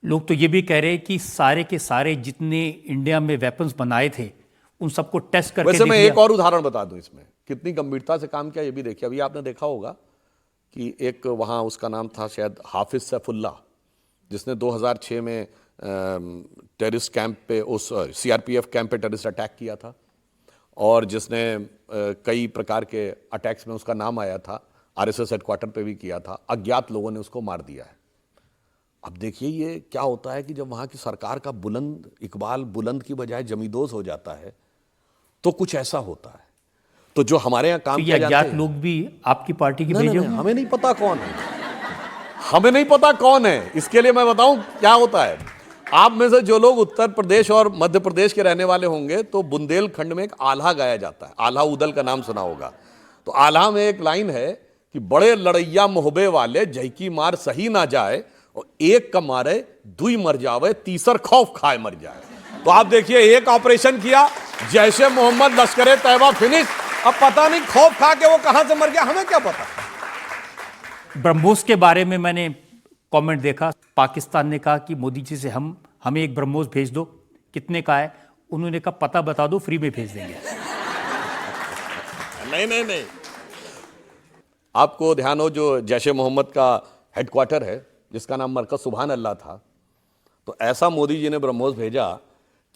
लोग तो ये भी कह रहे हैं कि सारे के सारे जितने इंडिया में वेपन्स बनाए थे उन सबको टेस्ट करके वैसे मैं देख एक और उदाहरण बता दूं, इसमें कितनी गंभीरता से काम किया ये भी देखिए। अभी आपने देखा होगा कि एक वहां उसका नाम था शायद हाफिज सैफुल्ला, जिसने 2006 में टेररिस्ट कैंप पे, उस सीआरपीएफ कैंप पे टेररिस्ट अटैक किया था, और जिसने कई प्रकार के अटैक्स में उसका नाम आया था, आरएसएस हेडक्वार्टर पे भी किया था। अज्ञात लोगों ने उसको मार दिया है। अब देखिए ये क्या होता है कि जब वहां की सरकार का बुलंद इकबाल बुलंद की बजाय जमींदोज हो जाता है तो कुछ ऐसा होता है। तो जो हमारे यहाँ काम तो ये किया जाता अज्ञात है, लोग भी आपकी पार्टी के नहीं, भेजे नहीं, हुए हैं? हमें नहीं पता कौन है, हमें नहीं पता कौन है। इसके लिए मैं बताऊं क्या होता है। आप में से जो लोग उत्तर प्रदेश और मध्य प्रदेश के रहने वाले होंगे तो बुंदेलखंड में एक आल्हा गाया जाता है, आल्हा उदल का नाम सुना होगा। तो आल्हा में एक लाइन है कि बड़े लड़ैया मोहबे वाले जैकी मार सही ना जाए, और एक का मारे दुई मर जावे, तीसर खौफ खाए मर जाए। तो आप देखिए, एक ऑपरेशन किया, जैशे मोहम्मद लश्करे तैयबा फिनिश, अब पता नहीं खौफ खा के वो कहां से मर गया, हमें क्या पता। ब्रह्मोस के बारे में मैंने कमेंट देखा, पाकिस्तान ने कहा कि मोदी जी से हमें एक ब्रह्मोस भेज दो। कितने का है? उन्होंने कहा पता बता दो, फ्री में भेज देंगे। नहीं, नहीं, नहीं, आपको ध्यान हो जो जैशे मोहम्मद का हेडक्वार्टर है जिसका नाम मरकज सुभान अल्लाह था, तो ऐसा मोदी जी ने ब्रह्मोस भेजा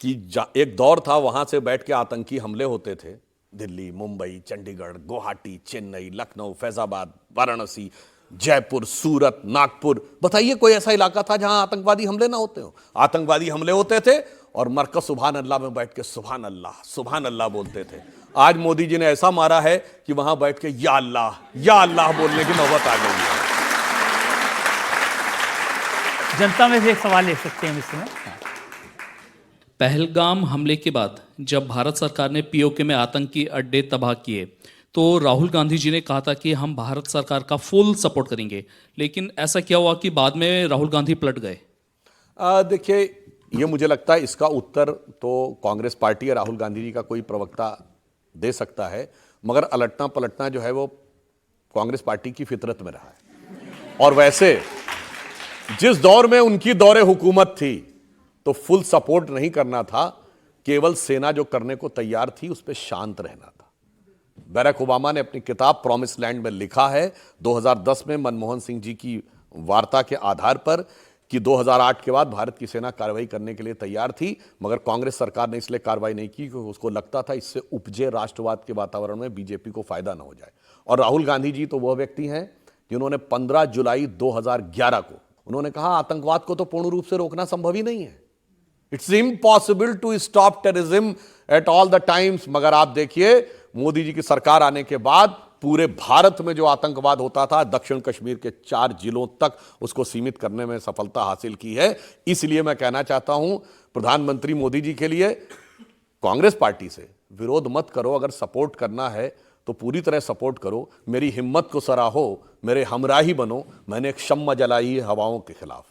कि एक दौर था वहां से बैठ के आतंकी हमले होते थे, दिल्ली, मुंबई, चंडीगढ़, गुवाहाटी, चेन्नई, लखनऊ, फैजाबाद, वाराणसी, जयपुर, सूरत, नागपुर। बताइए कोई ऐसा इलाका था जहां आतंकवादी हमले ना होते हो? आतंकवादी हमले होते थे और मरकज सुभान अल्लाह में बैठ के सुभान अल्लाह बोलते थे। आज मोदी जी ने ऐसा मारा है कि वहां बैठ के या अल्लाह बोलने की नौबत आ गई है। जनता में से एक सवाल ले सकते हैं इसमें। पहलगाम हमले के बाद जब भारत सरकार ने पीओके में आतंकी अड्डे तबाह किए तो राहुल गांधी जी ने कहा था कि हम भारत सरकार का फुल सपोर्ट करेंगे, लेकिन ऐसा क्या हुआ कि बाद में राहुल गांधी पलट गए? देखिए, ये मुझे लगता है इसका उत्तर तो कांग्रेस पार्टी या राहुल गांधी जी का कोई प्रवक्ता दे सकता है, मगर अलटना पलटना जो है वो कांग्रेस पार्टी की फितरत में रहा है। और वैसे जिस दौर में उनकी दौरे हुकूमत थी तो फुल सपोर्ट नहीं करना था, केवल सेना जो करने को तैयार थी उस पर शांत रहना था। बैरक ओबामा ने अपनी किताब प्रॉमिस लैंड में लिखा है 2010 में मनमोहन सिंह जी की वार्ता के आधार पर कि 2008 के बाद भारत की सेना कार्रवाई करने के लिए तैयार थी, मगर कांग्रेस सरकार ने इसलिए कार्रवाई नहीं की क्योंकि उसको लगता था इससे उपजे राष्ट्रवाद के वातावरण में बीजेपी को फायदा ना हो जाए। और राहुल गांधी जी तो वह व्यक्ति हैं जिन्होंने 15 जुलाई 2011 को उन्होंने कहा आतंकवाद को तो पूर्ण रूप से रोकना संभव ही नहीं है, it's impossible to stop terrorism at all the times. मगर आप देखिए मोदी जी की सरकार आने के बाद पूरे भारत में जो आतंकवाद होता था, दक्षिण कश्मीर के 4 जिलों तक उसको सीमित करने में सफलता हासिल की है। इसलिए मैं कहना चाहता हूं प्रधानमंत्री मोदी जी के लिए, कांग्रेस पार्टी से विरोध मत करो, अगर सपोर्ट करना है तो पूरी तरह सपोर्ट करो, मेरी हिम्मत को सराहो, मेरे हमराही बनो। मैंने एक शम्मा जलाई है हवाओं के खिलाफ।